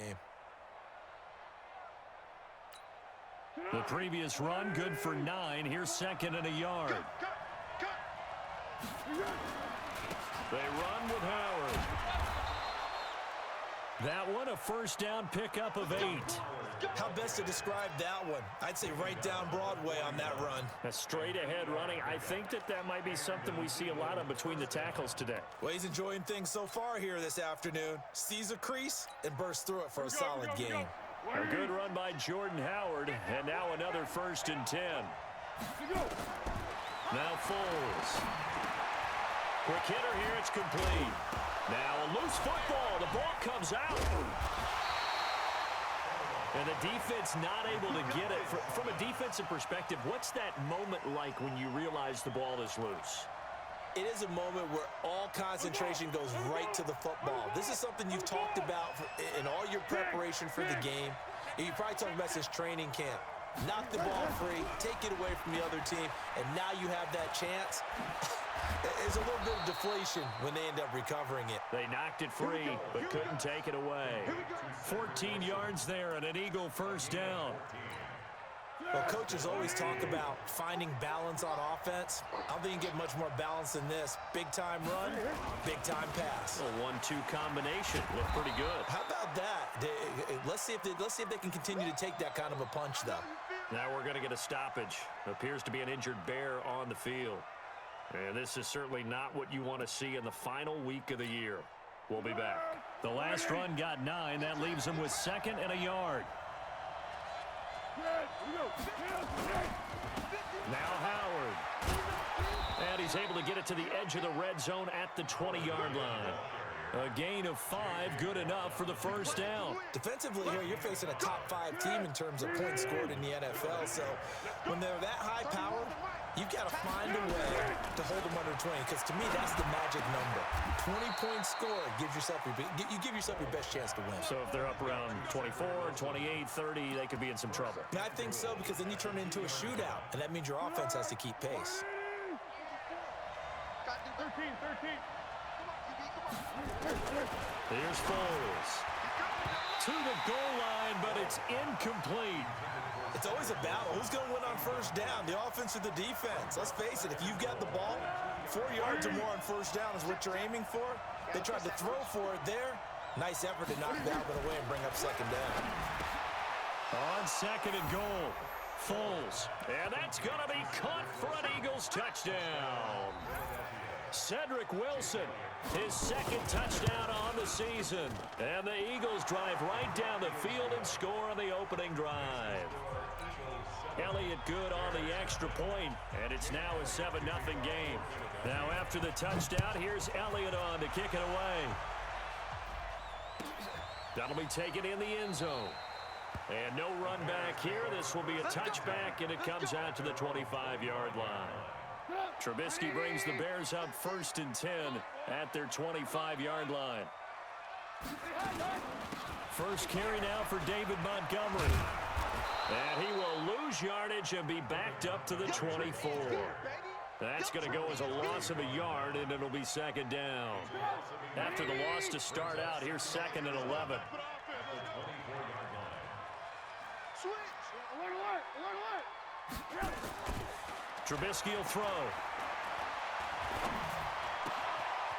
game. The previous run, good for 9. Here's second and a yard. They run with Howard. That one, a first down pickup of 8. How best to describe that one? I'd say right down Broadway on that run. A straight-ahead running. I think that might be something we see a lot of between the tackles today. Well, he's enjoying things so far here this afternoon. Sees a crease and bursts through it for a solid gain. A good run by Jordan Howard, and now another first and 10. Now Foles. Quick hitter here, it's complete. Now a loose football, the ball comes out. And the defense not able to get it. From a defensive perspective, what's that moment like when you realize the ball is loose? It is a moment where all concentration goes right to the football. This is something you've talked about in all your preparation for the game. And you probably talked about since training camp. Knock the ball free, take it away from the other team, and now you have that chance. There's a little bit of deflation when they end up recovering it. They knocked it free, but couldn't take it away. 14 yards there and an Eagle first down. Well, coaches always talk about finding balance on offense. I don't think you can get much more balance than this. Big-time run, big-time pass. A 1-2 combination. Looked pretty good. How about that? Let's see if they can continue to take that kind of a punch, though. Now we're going to get a stoppage. Appears to be an injured Bear on the field. And this is certainly not what you want to see in the final week of the year. We'll be back. The last run got 9. That leaves him with second and a yard. Now Howard. And he's able to get it to the edge of the red zone at the 20-yard line. A gain of 5, good enough for the first down. Defensively here, you're facing a top-5 team in terms of points scored in the NFL. So when they're that high power, you've got to find a way to hold them under 20. Because to me, that's the magic number. 20 points scored gives yourself you give yourself your best chance to win. So if they're up around 24, 28, 30, they could be in some trouble. I think so, because then you turn it into a shootout, and that means your offense has to keep pace. 13. Here's Foles. To the goal line, but it's incomplete. It's always a battle. Who's going to win on first down, the offense or the defense? Let's face it, if you've got the ball, 4 yards or more on first down is what you're aiming for. They tried to throw for it there. Nice effort to knock that one away and bring up second down. On second and goal, Foles. And that's going to be caught for an Eagles touchdown. Cedric Wilson, his second touchdown on the season. And the Eagles drive right down the field and score on the opening drive. Elliott good on the extra point, and it's now a 7-0 game. Now after the touchdown, here's Elliott on to kick it away. That'll be taken in the end zone. And no run back here. This will be a touchback, and it comes out to the 25-yard line. Trubisky brings the Bears up first and 10 at their 25-yard line. First carry now for David Montgomery. And he will lose yardage and be backed up to the 24. That's going to go as a loss of a yard, and it'll be second down. After the loss to start out, here's second and 11. Trubisky will throw.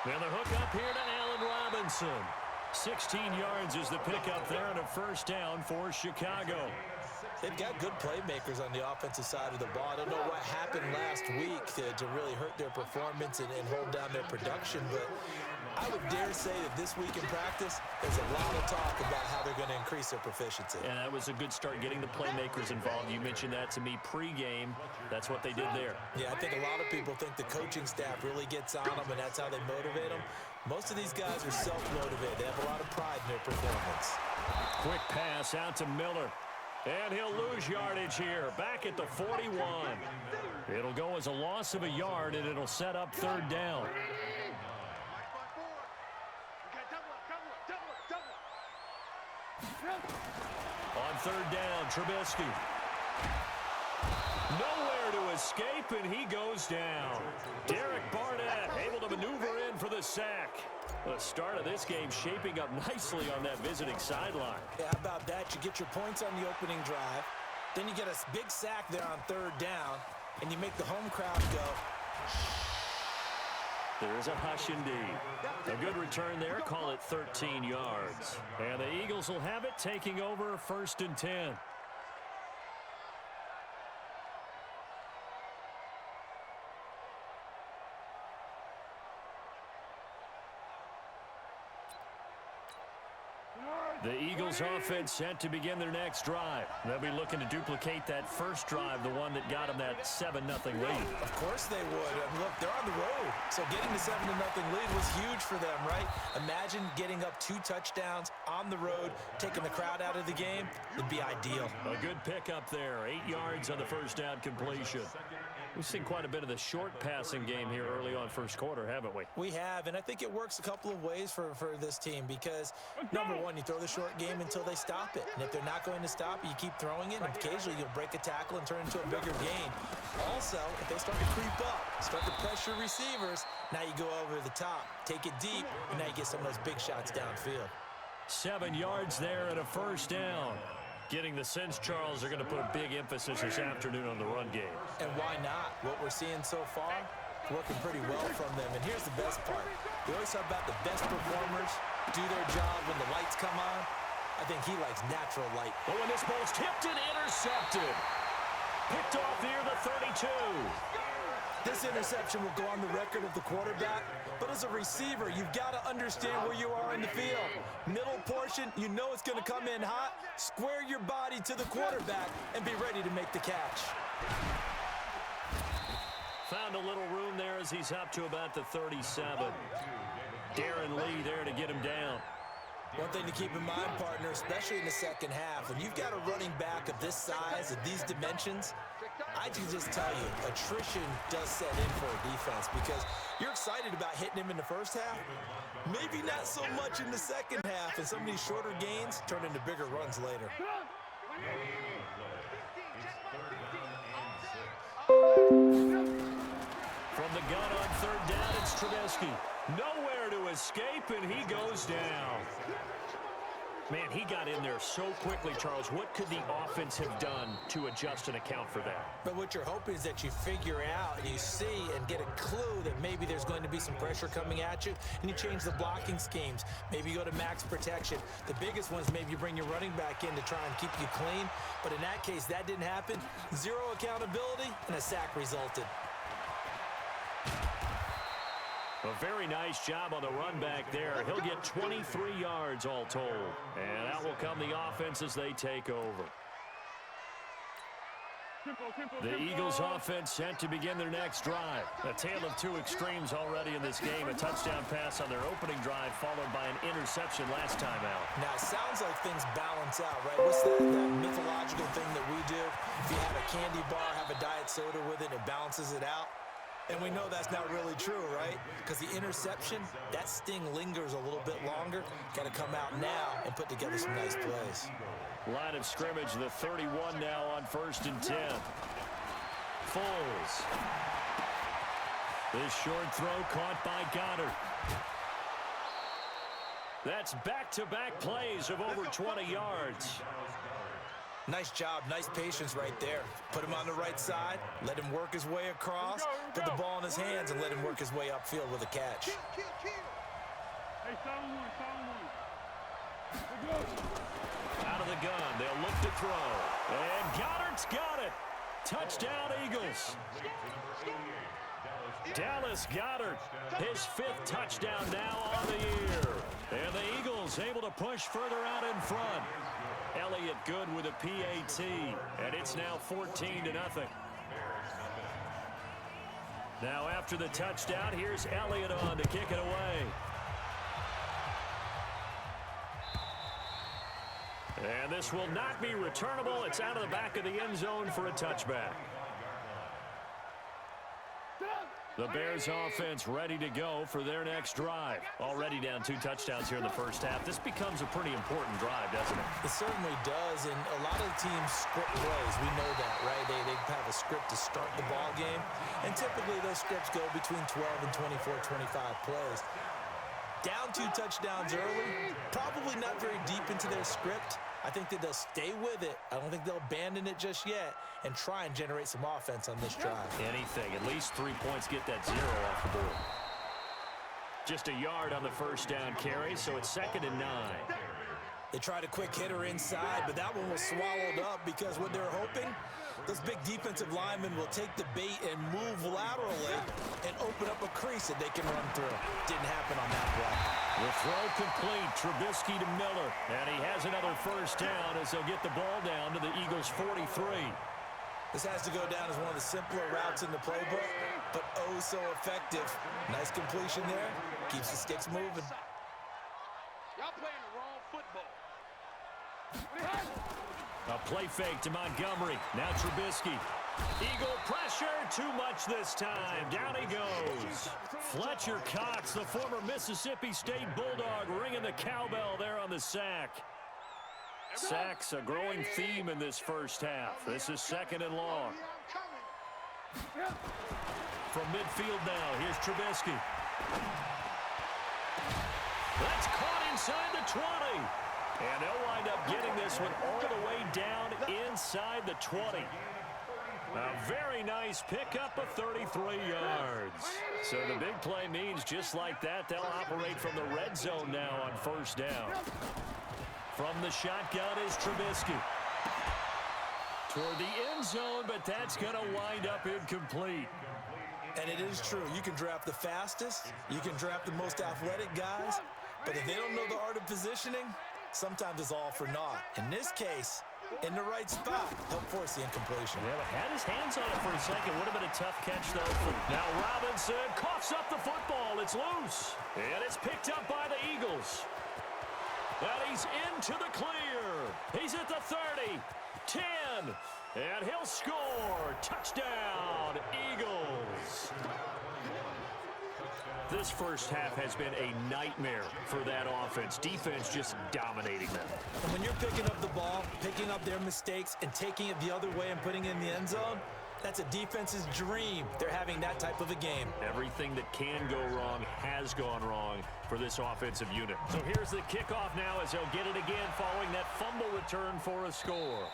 Now the hook up here to Allen Robinson. 16 yards is the pickup there and a first down for Chicago. They've got good playmakers on the offensive side of the ball. I don't know what happened last week to really hurt their performance and hold down their production, but I would dare say that this week in practice, there's a lot of talk about how they're going to increase their proficiency. And that was a good start getting the playmakers involved. You mentioned that to me pregame. That's what they did there. Yeah, I think a lot of people think the coaching staff really gets on them, and that's how they motivate them. Most of these guys are self-motivated. They have a lot of pride in their performance. Quick pass out to Miller. And he'll lose yardage here, back at the 41. It'll go as a loss of a yard, and it'll set up third down. On third down, Trubisky. Nowhere to escape, and he goes down. Derek Barnett able to maneuver in for the sack. The start of this game shaping up nicely on that visiting sideline. Yeah, how about that? You get your points on the opening drive. Then you get a big sack there on third down, and you make the home crowd go. There is a hush indeed. A good return there. Call it 13 yards. And the Eagles will have it, taking over 1st and 10. The Eagles offense set to begin their next drive. They'll be looking to duplicate that first drive, the one that got them that 7-0 lead. Of course they would. And look, they're on the road. So getting the 7-0 lead was huge for them, right? Imagine getting up 2 touchdowns on the road, taking the crowd out of the game. It'd be ideal. A good pickup there. 8 yards on the first down completion. We've seen quite a bit of the short passing game here early on first quarter, haven't we? We have, and I think it works a couple of ways for this team because, number one, you throw the short game until they stop it. And if they're not going to stop it, you keep throwing it, and occasionally you'll break a tackle and turn it into a bigger gain. Also, if they start to creep up, start to pressure receivers, now you go over the top, take it deep, and now you get some of those big shots downfield. 7 yards there and a first down. Getting the sense, Charles, they're going to put a big emphasis this afternoon on the run game. And why not? What we're seeing so far, working pretty well from them. And here's the best part. We always talk about the best performers do their job when the lights come on. I think he likes natural light. Oh, and this ball's tipped and intercepted. Picked off near the 32. This interception will go on the record of the quarterback, but as a receiver, you've got to understand where you are in the field. Middle portion, you know it's going to come in hot. Square your body to the quarterback and be ready to make the catch. Found a little room there as he's up to about the 37. Darren Lee there to get him down. One thing to keep in mind, partner, especially in the second half, when you've got a running back of this size, of these dimensions, I can just tell you, attrition does set in for a defense because you're excited about hitting him in the first half. Maybe not so much in the second half, and some of these shorter gains turn into bigger runs later. From the gun on third down, it's Trubisky. Nowhere to escape, and he goes down. Man, he got in there so quickly, Charles. What could the offense have done to adjust and account for that? But what you're hoping is that you figure out and you see and get a clue that maybe there's going to be some pressure coming at you, and you change the blocking schemes. Maybe you go to max protection. The biggest one is maybe you bring your running back in to try and keep you clean. But in that case, that didn't happen. Zero accountability, and a sack resulted. A very nice job on the run back there. He'll get 23 yards all told. And out will come the offense as they take over. The Eagles offense set to begin their next drive. A tale of two extremes already in this game. A touchdown pass on their opening drive followed by an interception last time out. Now, it sounds like things balance out, right? What's that mythological thing that we do? If you have a candy bar, have a diet soda with it, it balances it out. And we know that's not really true, right? Because the interception, that sting lingers a little bit longer. Got to come out now and put together some nice plays. Line of scrimmage, the 31 now on 1st and 10. Foles. This short throw caught by Goddard. That's back-to-back plays of over 20 yards. Nice job, nice patience right there. Put him on the right side, let him work his way across, put the ball in his hands, and let him work his way upfield with a catch. Out of the gun, they'll look to throw. And Goddard's got it. Touchdown, Eagles. Dallas Goedert, his 5th touchdown now on the year. And the Eagles able to push further out in front. Elliott good with a PAT, and it's now 14-0. Now after the touchdown, here's Elliott on to kick it away. And this will not be returnable. It's out of the back of the end zone for a touchback. The Bears offense ready to go for their next drive. Already down 2 touchdowns here in the first half. This becomes a pretty important drive, doesn't it? It certainly does, and a lot of teams script plays. We know that, right? They have a script to start the ball game, and typically those scripts go between 12 and 24, 25 plays. Down 2 touchdowns early, probably not very deep into their script. I think that they'll stay with it. I don't think they'll abandon it just yet and try and generate some offense on this drive. Anything. At least 3 points, get that 0 off the board. Just a yard on the first down carry, so it's 2nd and 9. They tried a quick hitter inside, but that one was swallowed up because what they're hoping, those big defensive linemen will take the bait and move laterally and open up a crease that they can run through. Didn't happen on that play. The throw complete. Trubisky to Miller. And he has another first down as they'll get the ball down to the Eagles' 43. This has to go down as one of the simpler routes in the playbook, but oh so effective. Nice completion there. Keeps the sticks moving. Y'all playing the wrong football. A play fake to Montgomery. Now Trubisky. Eagle pressure. Too much this time. Down he goes. Fletcher Cox, the former Mississippi State Bulldog, ringing the cowbell there on the sack. Sacks a growing theme in this first half. This is 2nd and long. From midfield now, here's Trubisky. That's caught inside the 20. And they'll wind up getting this one all the way down inside the 20. A very nice pickup of 33 yards. So the big play means just like that, they'll operate from the red zone now on first down. From the shotgun is Trubisky. Toward the end zone, but that's going to wind up incomplete. And it is true. You can draft the fastest. You can draft the most athletic guys. But if they don't know the art of positioning, sometimes it's all for naught. In this case, in the right spot, help force the incompletion. Yeah, but had his hands on it for a second. Would have been a tough catch, though. Now Robinson coughs up the football. It's loose. And it's picked up by the Eagles. And he's into the clear. He's at the 30, 10, and he'll score. Touchdown, Eagles. This first half has been a nightmare for that offense. Defense just dominating them. And when you're picking up the ball, picking up their mistakes, and taking it the other way and putting it in the end zone, that's a defense's dream. They're having that type of a game. Everything that can go wrong has gone wrong for this offensive unit. So here's the kickoff now as they'll get it again following that fumble return for a score.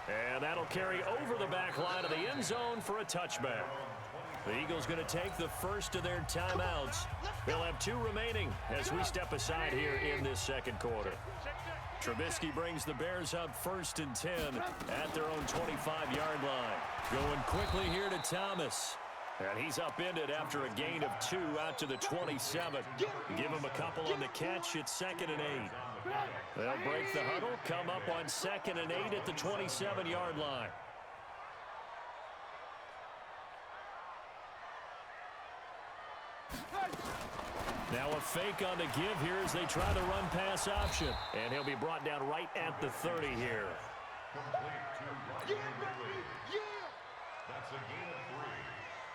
And that'll carry over the back line of the end zone for a touchback. The Eagles going to take the first of their timeouts. They'll have 2 remaining as we step aside here in this second quarter. Trubisky brings the Bears up 1st and 10 at their own 25-yard line. Going quickly here to Thomas. And he's upended after a gain of 2 out to the 27. Give him a couple on the catch. It's 2nd and 8. They'll break the huddle, come up on 2nd and 8 at the 27-yard line. Now a fake on the give here as they try the run-pass option. And he'll be brought down right at the 30 here. That's a gain of 3.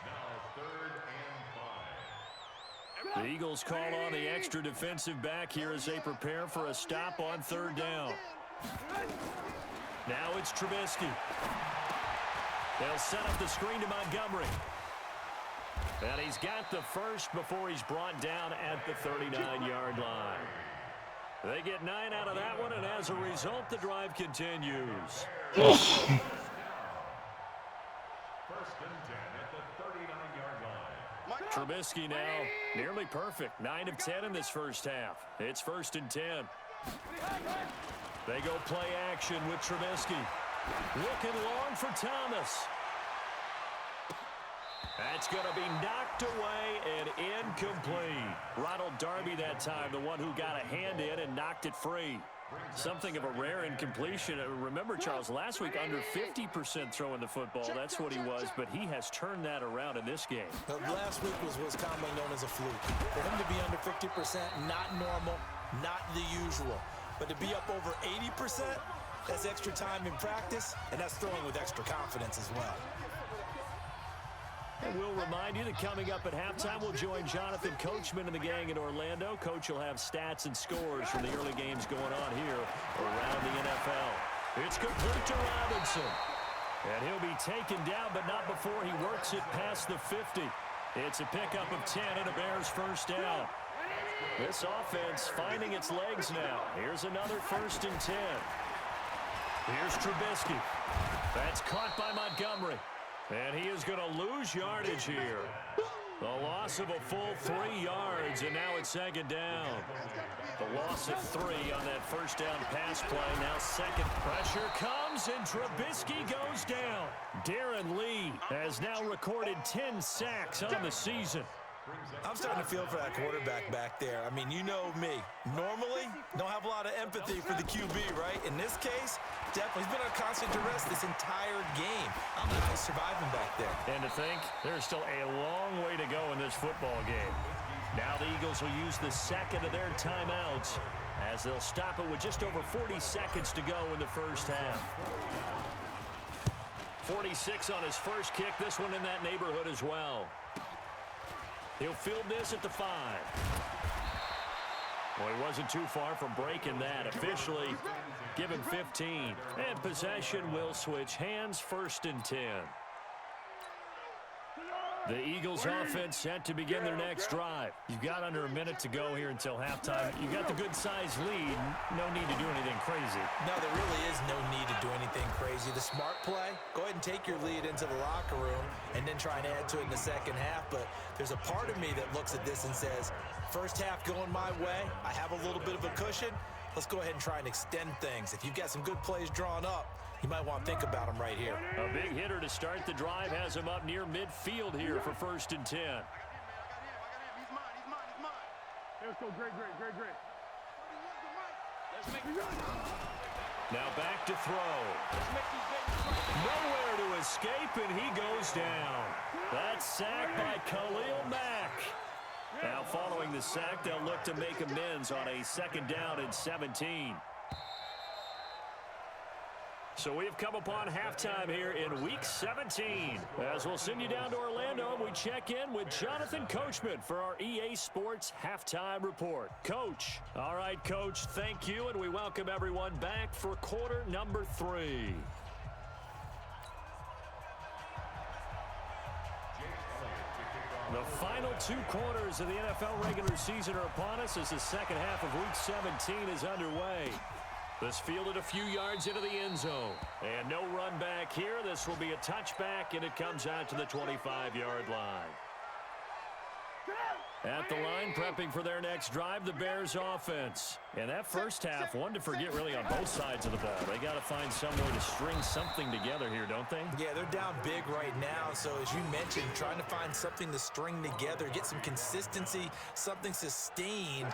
Now 3rd and 5. The Eagles call on the extra defensive back here as they prepare for a stop on 3rd down. Now it's Trubisky. They'll set up the screen to Montgomery. And he's got the first before he's brought down at the 39-yard line. They get 9 out of that one, and as a result, the drive continues. 1st and 10 at the 39-yard line. Trubisky now nearly perfect. 9 of 10 in this first half. It's 1st and 10. They go play action with Trubisky. Looking long for Thomas. That's going to be knocked away and incomplete. Ronald Darby that time, the one who got a hand in and knocked it free. Something of a rare incompletion. Remember, Charles, last week under 50% throwing the football. That's what he was, but he has turned that around in this game. Now, last week was commonly known as a fluke. For him to be under 50%, not normal, not the usual. But to be up over 80%, that's extra time in practice, and that's throwing with extra confidence as well. And we'll remind you that coming up at halftime, we'll join Jonathan Coachman and the gang in Orlando. Coach will have stats and scores from the early games going on here around the NFL. It's complete to Robinson. And he'll be taken down, but not before he works it past the 50. It's a pickup of 10 and a Bears first down. This offense finding its legs now. Here's another 1st and 10. Here's Trubisky. That's caught by Montgomery. And he is going to lose yardage here. The loss of a full 3 yards, and now it's 2nd down. The loss of 3 on that 1st down pass play. Now second pressure comes, and Trubisky goes down. Darren Lee has now recorded 10 sacks on the season. I'm starting to feel for that quarterback back there. I mean, you know me. Normally, don't have a lot of empathy for the QB, right? In this case, definitely. He's been under constant duress this entire game. I don't know how he's surviving back there. And to think, there's still a long way to go in this football game. Now the Eagles will use the second of their timeouts as they'll stop it with just over 40 seconds to go in the 1st half. 46 on his first kick. This one in that neighborhood as well. He'll field this at the 5. Well, he wasn't too far from breaking that. Officially, give him 15. And possession will switch hands, 1st and 10. The Eagles offense set to begin their next drive. You've got under a minute to go here until halftime. You got the good-sized lead. No need to do anything crazy. No, there really is no need to do anything crazy. The smart play, go ahead and take your lead into the locker room and then try and add to it in the 2nd half. But there's a part of me that looks at this and says, 1st half going my way, I have a little bit of a cushion. Let's go ahead and try and extend things. If you've got some good plays drawn up, you might want to think about them right here. A big hitter to start the drive has him up near midfield here for 1st and 10. He's mine. Let's go, great. Let's make Now back to throw. Nowhere to escape, and he goes down. That's sacked by Khalil Mack. Now following the sack, they'll look to make amends on a 2nd down and 17. So we've come upon halftime here in Week 17. As we'll send you down to Orlando, and we check in with Jonathan Coachman for our EA Sports Halftime Report. Coach. All right, Coach, thank you, and we welcome everyone back for quarter number 3. The final 2 quarters of the NFL regular season are upon us as the 2nd half of Week 17 is underway. This fielded a few yards into the end zone. And no run back here. This will be a touchback, and it comes out to the 25-yard line. At the line, prepping for their next drive, the Bears offense. And that 1st half, one to forget really on both sides of the ball. They got to find somewhere to string something together here, don't they? Yeah, they're down big right now. So as you mentioned, trying to find something to string together, get some consistency, something sustained,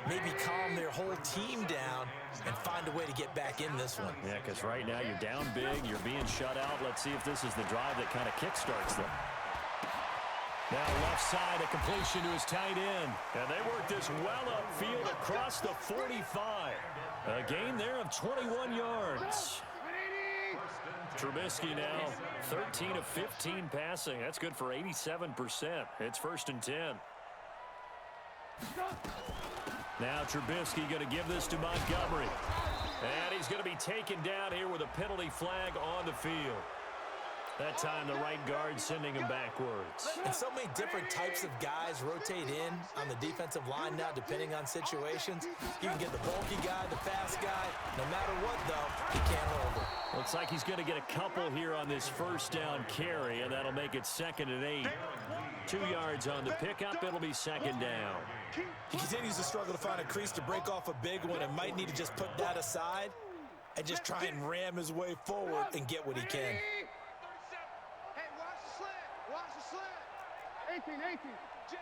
maybe calm their whole team down and find a way to get back in this one. Yeah, because right now you're down big, you're being shut out. Let's see if this is the drive that kind of kickstarts them. Now left side, a completion to his tight end. And they work this well upfield across the 45. A gain there of 21 yards. Trubisky now 13 of 15 passing. That's good for 87%. It's 1st and 10. Now Trubisky going to give this to Montgomery. And he's going to be taken down here with a penalty flag on the field. That time the right guard sending him backwards. And so many different types of guys rotate in on the defensive line now depending on situations. You can get the bulky guy, the fast guy. No matter what, though, he can't hold it. Looks like he's going to get a couple here on this 1st down carry, and that'll make it 2nd and 8. 2 yards on the pickup. It'll be 2nd down. He continues to struggle to find a crease to break off a big one and might need to just put that aside and just try and ram his way forward and get what he can. 18. Jim.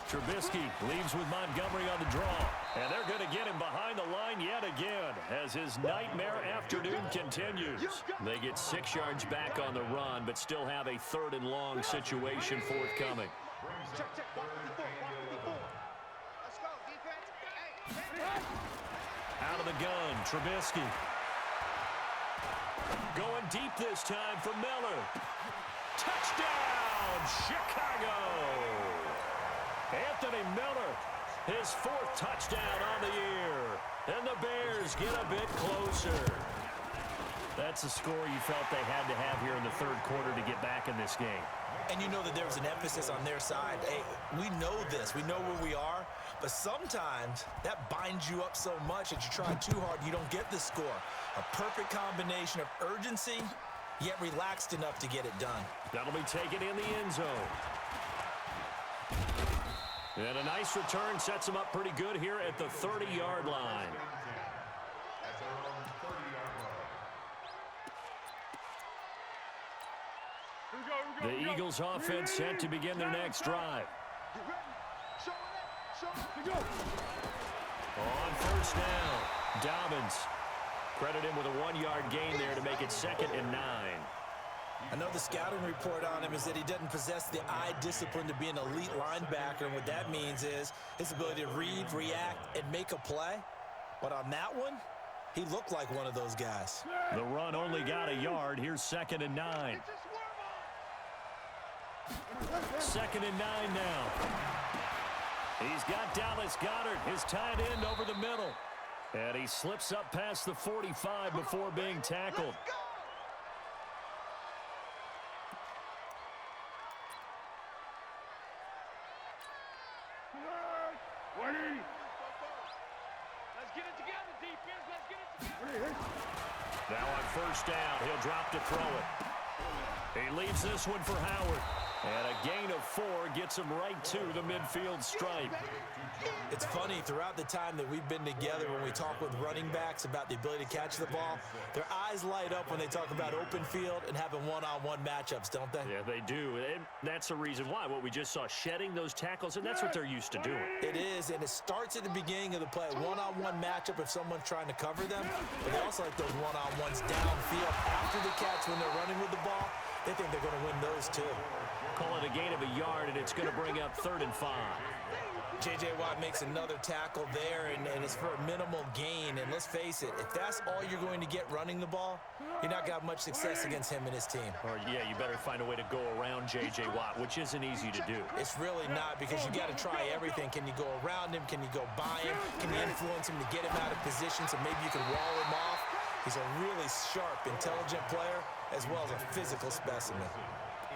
Trubisky leaves with Montgomery on the draw. And they're going to get him behind the line yet again as his nightmare afternoon continues. They get 6 yards back on the run, but still have a 3rd and long situation forthcoming. Check. 154. Let's go, defense. Out of the gun, Trubisky. Going deep this time for Miller. Touchdown, Chicago! Anthony Miller, his 4th touchdown on the year. And the Bears get a bit closer. That's the score you felt they had to have here in the 3rd quarter to get back in this game. And you know that there was an emphasis on their side. Hey, we know this. We know where we are. But sometimes that binds you up so much that you try too hard, you don't get the score. A perfect combination of urgency, yet relaxed enough to get it done. That'll be taken in the end zone. And a nice return sets him up pretty good here at the 30-yard line. The Eagles offense set to begin their next drive. On first down, Dobbins. Credit him with a 1-yard gain there to make it 2nd and 9. I know the scouting report on him is that he doesn't possess the eye discipline to be an elite linebacker, and what that means is his ability to read, react, and make a play. But on that one, he looked like one of those guys. The run only got a yard. Here's 2nd and 9. 2nd and 9 now. He's got Dallas Goedert, his tight end, over the middle. And he slips up past the 45 before being tackled. Let's get it together, defense. Let's get it together. Now on first down, he'll drop to throw it. He leaves this one for Howard. And a gain of 4 gets him right to the midfield stripe. It's funny, throughout the time that we've been together, when we talk with running backs about the ability to catch the ball, their eyes light up when they talk about open field and having one-on-one matchups, don't they? Yeah, they do. And that's the reason why. What we just saw, shedding those tackles, and that's what they're used to doing. It is, and it starts at the beginning of the play. One-on-one matchup if someone's trying to cover them, but they also like those one-on-ones downfield after the catch when they're running with the ball. They think they're going to win those too. Call it a gain of a yard, and it's going to bring up 3rd and 5. J.J. Watt makes another tackle there, and it's for a minimal gain. And let's face it, if that's all you're going to get running the ball, you're not going to have much success against him and his team. Or, yeah, you better find a way to go around J.J. Watt, which isn't easy to do. It's really not, because you got to try everything. Can you go around him? Can you go by him? Can you influence him to get him out of position so maybe you can wall him off? He's a really sharp, intelligent player, as well as a physical specimen.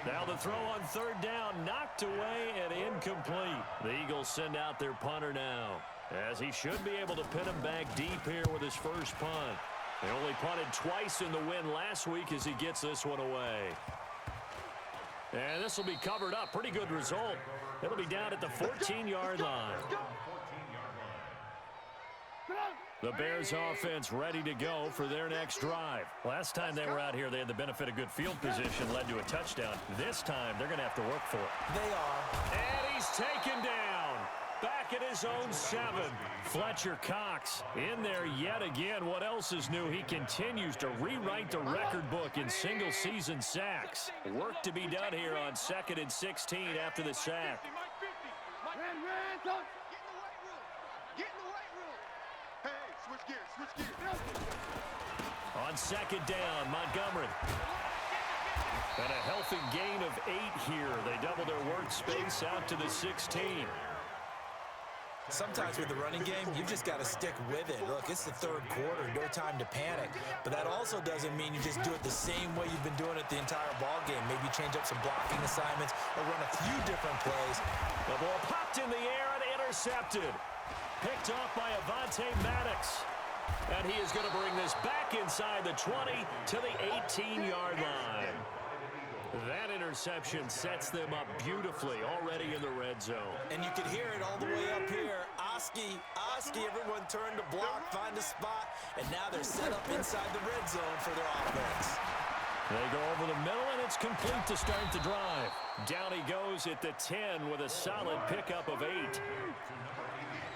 Now the throw on 3rd down, knocked away and incomplete. The Eagles send out their punter now, as he should be able to pin him back deep here with his first punt. They only punted twice in the win last week as he gets this one away. And this will be covered up. Pretty good result. It'll be down at the 14-yard line. The Bears offense ready to go for their next drive. Last time they were out here, they had the benefit of good field position, led to a touchdown. This time, they're going to have to work for it. They are. And he's taken down. Back at his own 7. Fletcher Cox in there yet again. What else is new? He continues to rewrite the record book in single-season sacks. Work to be done here on 2nd and 16 after the sack. On 2nd down, Montgomery. And a healthy gain of 8 here. They double their workspace out to the 16. Sometimes with the running game, you've just got to stick with it. Look, it's the 3rd quarter, no time to panic. But that also doesn't mean you just do it the same way you've been doing it the entire ball game. Maybe change up some blocking assignments or run a few different plays. The ball popped in the air and intercepted. Picked off by Avonte Maddox. And he is going to bring this back inside the 20 to the 18-yard line. That interception sets them up beautifully already in the red zone. And you can hear it all the way up here. Oski, everyone turned to block, find a spot, and now they're set up inside the red zone for their offense. They go over the middle, and it's complete to start the drive. Down he goes at the 10 with a solid pickup of 8.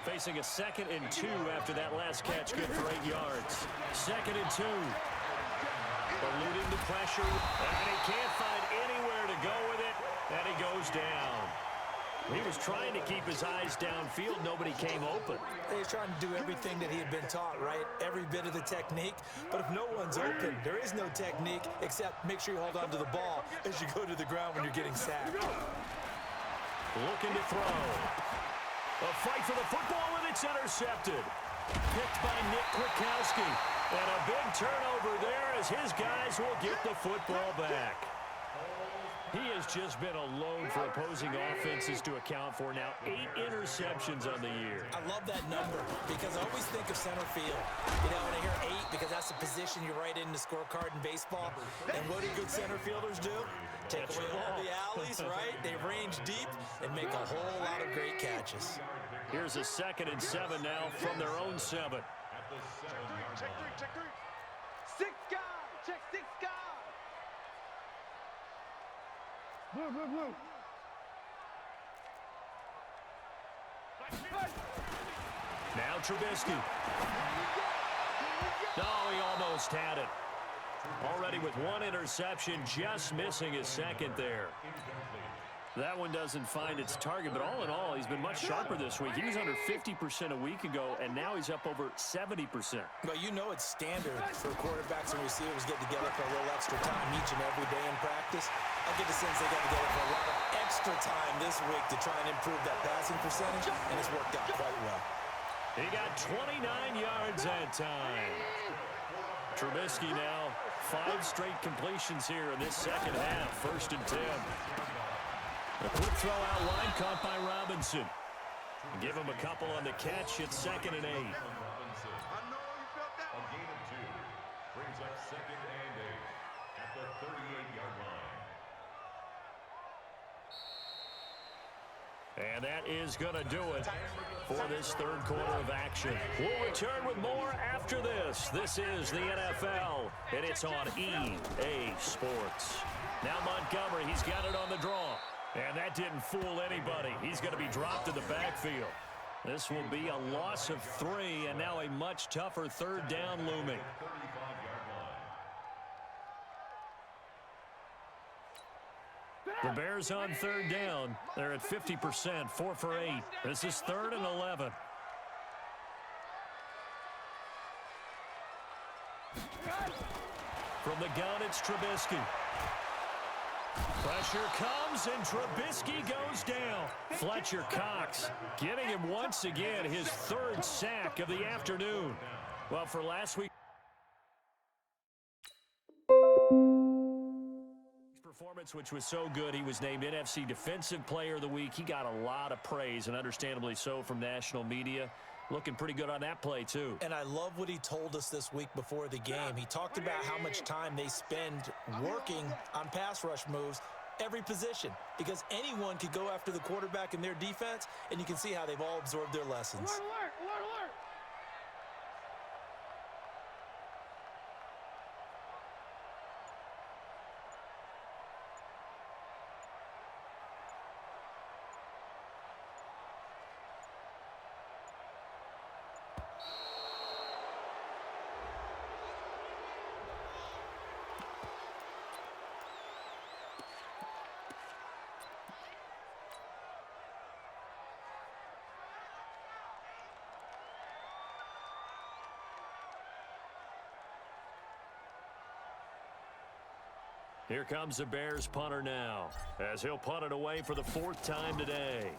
Facing a 2nd and 2 after that last catch, good for 8 yards. 2nd and 2. Eluding the pressure, and he can't find anywhere to go with it, and he goes down. He was trying to keep his eyes downfield. Nobody came open. He was trying to do everything that he had been taught, right? Every bit of the technique. But if no one's open, there is no technique except make sure you hold on to the ball as you go to the ground when you're getting sacked. Looking to throw. A fight for the football, and it's intercepted. Picked by Nick Kwiatkowski. And a big turnover there as his guys will get the football back. He has just been a load for opposing offenses to account for. Now 8 interceptions on the year. I love that number because I always think of center field. You know, when I hear 8, because that's the position you write in the scorecard in baseball. And what do good center fielders do? Take away all the alleys, right? They range deep and make a whole lot of great catches. Here's a 2nd and 7 now from their own 7. Check three. 6 guys. Check 6 guys. Blue. Now Trubisky. No, he almost had it. Already with 1 interception, just missing his 2nd there. That one doesn't find its target, but all in all, he's been much sharper this week. He was under 50% a week ago, and now he's up over 70%. Well, you know it's standard for quarterbacks and receivers get together for a little extra time each and every day in practice. I get the sense they got together for a lot of extra time this week to try and improve that passing percentage, and it's worked out quite well. He got 29 yards that time. Trubisky now, 5 straight completions here in this 2nd half, 1st and 10. A quick throw out line caught by Robinson. Give him a couple on the catch. It's 2nd and 8. A gain of 2 brings up 2nd and 8 at the 38-yard line. And that is going to do it for this 3rd quarter of action. We'll return with more after this. This is the NFL, and it's on EA Sports. Now Montgomery, he's got it on the draw. And that didn't fool anybody. He's going to be dropped in the backfield. This will be a loss of 3, and now a much tougher 3rd down looming. The Bears on 3rd down. They're at 50%, 4 for 8. This is 3rd and 11. From the gun, it's Trubisky. Pressure comes, and Trubisky goes down. Fletcher Cox getting him once again his 3rd sack of the afternoon. Well, for last week's performance, which was so good, he was named NFC Defensive Player of the Week. He got a lot of praise, and understandably so, from national media. Looking pretty good on that play, too. And I love what he told us this week before the game. He talked about how much time they spend working on pass rush moves, every position, because anyone could go after the quarterback in their defense, and you can see how they've all absorbed their lessons. Alert. Here comes the Bears punter now, as he'll punt it away for the 4th time today.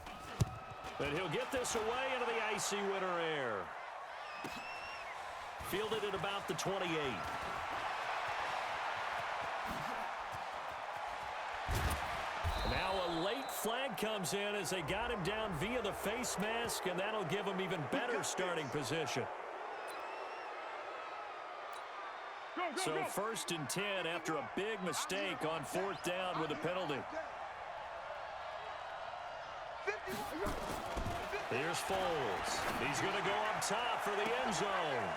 And he'll get this away into the icy winter air. Fielded at about the 28. Now a late flag comes in as they got him down via the face mask, and that'll give him even better starting position. So 1st and 10 after a big mistake on 4th down with a penalty. Here's Foles. He's going to go up top for the end zone.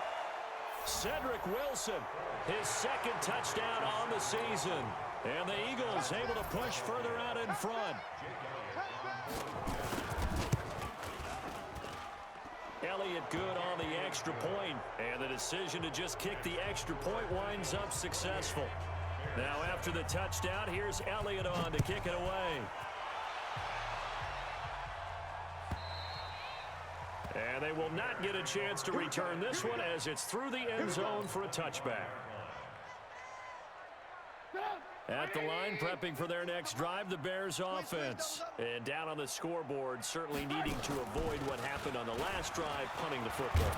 Cedric Wilson, his 2nd touchdown on the season. And the Eagles able to push further out in front. Elliott good on the extra point, and the decision to just kick the extra point winds up successful. Now after the touchdown, here's Elliott on to kick it away. And they will not get a chance to return this one as it's through the end zone for a touchback. At the line, prepping for their next drive, the Bears offense. And down on the scoreboard, certainly needing to avoid what happened on the last drive, punting the football.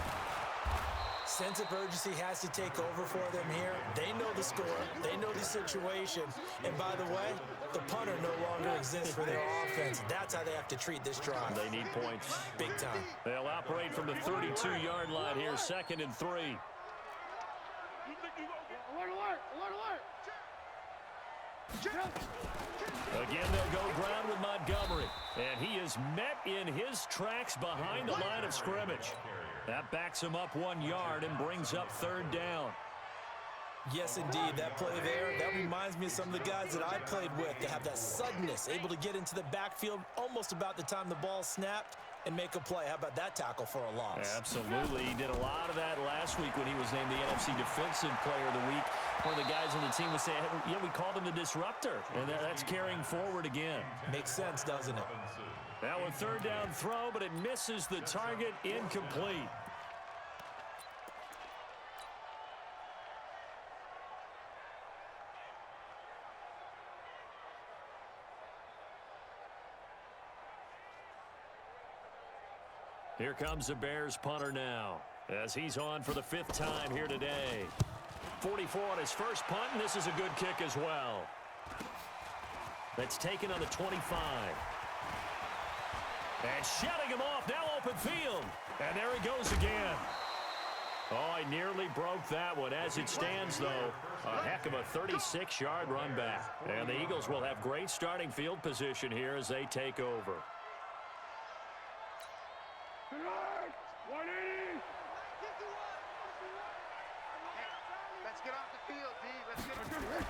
sense of urgency has to take over for them here. They know the score. They know the situation. And by the way, the punter no longer exists for their offense. That's how they have to treat this drive. They need points. Big time. They'll operate from the 32-yard line here, 2nd and 3. Alert, alert, alert, alert. Again, they'll go ground with Montgomery. And he is met in his tracks behind the line of scrimmage. That backs him up 1 yard and brings up 3rd down. Yes, indeed. That play there, that reminds me of some of the guys that I played with. They have that suddenness, able to get into the backfield almost about the time the ball snapped and make a play. How about that tackle for a loss? Absolutely. He did a lot of that last week when he was named the NFC Defensive Player of the Week. One of the guys on the team would say, hey, yeah, we called him the disruptor. And that's carrying forward again. Makes sense, doesn't it? Now a 3rd down throw, but it misses the target, incomplete. Here comes the Bears punter now, as he's on for the 5th time here today. 44 on his first punt, and this is a good kick as well. That's taken on the 25. And shutting him off, now open field. And there he goes again. Oh, I nearly broke that one. As it stands, though, a heck of a 36-yard run back. And the Eagles will have great starting field position here as they take over. 180. Let's get off the field, D. Let's get off the field.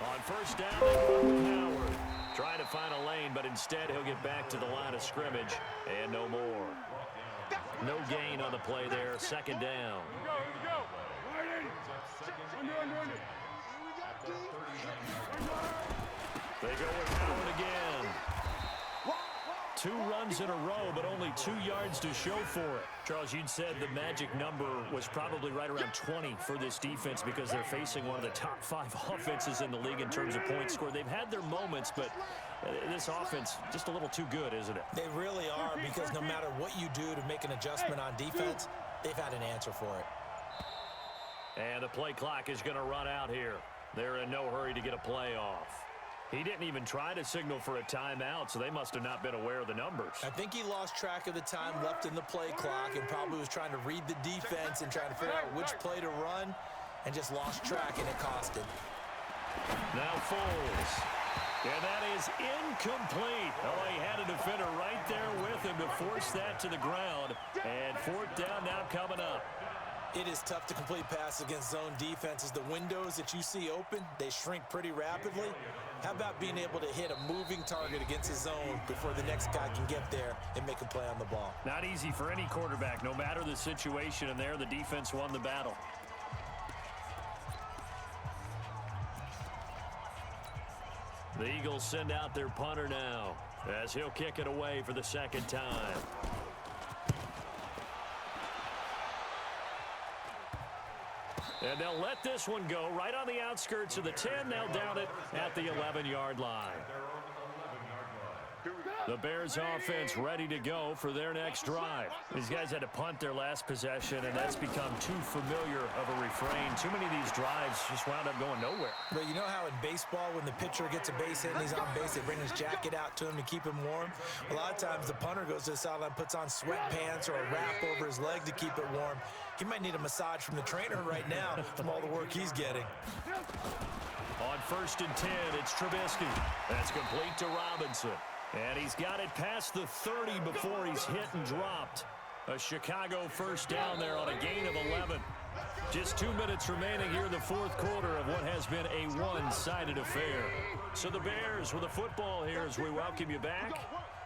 On 1st down, they go with Howard. Trying to find a lane, but instead he'll get back to the line of scrimmage and no more. No gain on the play there. 2nd down. Here we go. 180. Under. They go with Howard again. 2 runs in a row, but only 2 yards to show for it. Charles, you'd said the magic number was probably right around 20 for this defense because they're facing one of the top 5 offenses in the league in terms of points scored. They've had their moments, but this offense just a little too good, isn't it? They really are, because no matter what you do to make an adjustment on defense, they've had an answer for it. And the play clock is going to run out here. They're in no hurry to get a play off. He didn't even try to signal for a timeout, so they must have not been aware of the numbers. I think he lost track of the time left in the play clock and probably was trying to read the defense and trying to figure out which play to run and just lost track, and it cost him. Now Foles. And that is incomplete. Oh, he had a defender right there with him to force that to the ground. And 4th down now coming up. It is tough to complete passes against zone defenses. The windows that you see open, they shrink pretty rapidly. How about being able to hit a moving target against a zone before the next guy can get there and make a play on the ball? Not easy for any quarterback, no matter the situation, and there the defense won the battle. The Eagles send out their punter now as he'll kick it away for the 2nd time. And they'll let this one go right on the outskirts of the 10. They'll down it at the 11-yard line. The Bears offense ready to go for their next drive. These guys had to punt their last possession, and that's become too familiar of a refrain. Too many of these drives just wound up going nowhere. But you know how in baseball, when the pitcher gets a base hit and he's on base, they bring his jacket out to him to keep him warm? A lot of times the punter goes to the sideline, puts on sweatpants or a wrap over his leg to keep it warm. He might need a massage from the trainer right now from all the work he's getting. On 1st and 10, it's Trubisky. That's complete to Robinson. And he's got it past the 30 before he's hit and dropped. A Chicago 1st down there on a gain of 11. Just 2 minutes remaining here in the 4th quarter of what has been a one-sided affair. So the Bears with a football here as we welcome you back.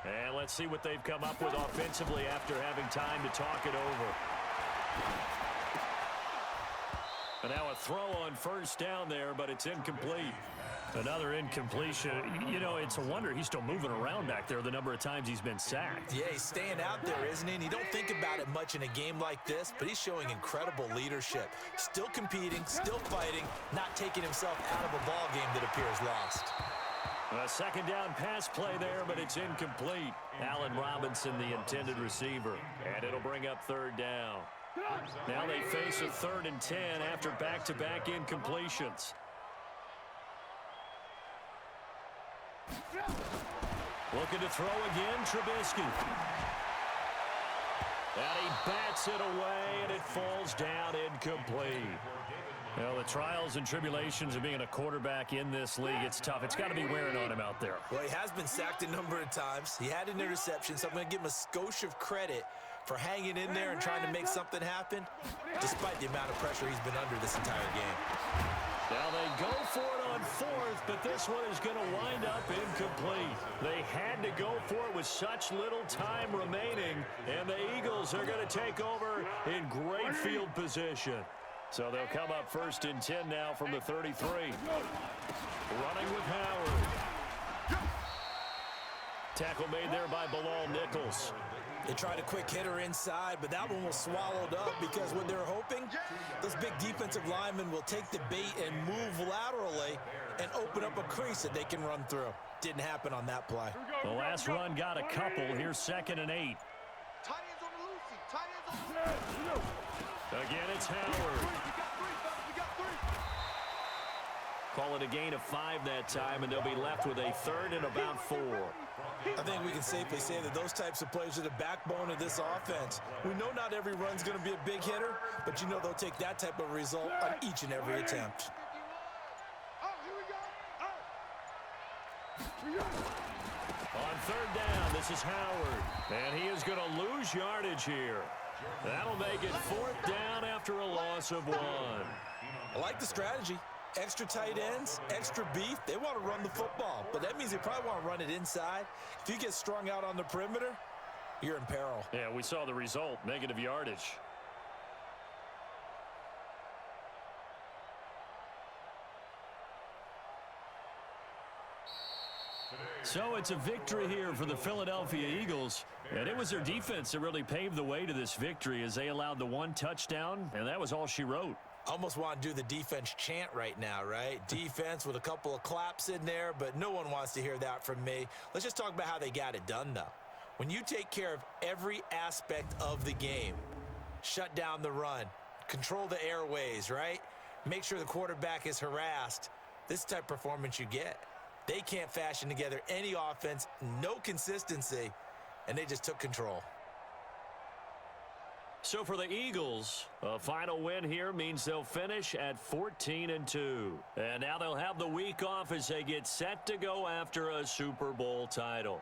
And let's see what they've come up with offensively after having time to talk it over. And now a throw on 1st down there, but it's incomplete. Another incompletion. You know, it's a wonder he's still moving around back there the number of times he's been sacked. Yeah, he's staying out there, isn't he? And you don't think about it much in a game like this, but he's showing incredible leadership. Still competing, still fighting, not taking himself out of a ball game that appears lost. A 2nd down pass play there, but it's incomplete. Allen Robinson, the intended receiver. And it'll bring up 3rd down. Now they face a 3rd and 10 after back-to-back incompletions. Looking to throw again, Trubisky. And he bats it away, and it falls down incomplete. Well, the trials and tribulations of being a quarterback in this league, it's tough. It's got to be wearing on him out there. Well, he has been sacked a number of times. He had an interception, so I'm going to give him a skosh of credit for hanging in there and trying to make something happen, despite the amount of pressure he's been under this entire game. Now they go for it on 4th, but this one is going to wind up incomplete. They had to go for it with such little time remaining, and the Eagles are going to take over in great field position. So they'll come up 1st and 10 now from the 33. Running with Howard. Tackle made there by Bilal Nichols. They tried a quick hitter inside, but that one was swallowed up because what they're hoping, those big defensive linemen will take the bait and move laterally and open up a crease that they can run through. Didn't happen on that play. The last run got a couple. Here's 2nd and 8. Tight ends on the Lucy. Tight ends on the Lucy. Again, it's Howard. Call it a gain of 5 that time, and they'll be left with a 3rd and about 4. I think we can safely say that those types of plays are the backbone of this offense. We know not every run's going to be a big hitter, but you know they'll take that type of result on each and every attempt. On 3rd down, this is Howard, and he is going to lose yardage here. That'll make it 4th down after a loss of 1. I like the strategy. Extra tight ends, extra beef. They want to run the football, but that means they probably want to run it inside. If you get strung out on the perimeter, you're in peril. Yeah, we saw the result, negative yardage. So it's a victory here for the Philadelphia Eagles, and it was their defense that really paved the way to this victory as they allowed the 1 touchdown, and that was all she wrote. Almost want to do the defense chant right now, right? Defense with a couple of claps in there, but no one wants to hear that from me. Let's just talk about how they got it done, though. When you take care of every aspect of the game, shut down the run, control the airways, right? Make sure the quarterback is harassed. This type of performance you get. They can't fashion together any offense, no consistency, and they just took control. So for the Eagles, a final win here means they'll finish at 14-2. And now they'll have the week off as they get set to go after a Super Bowl title.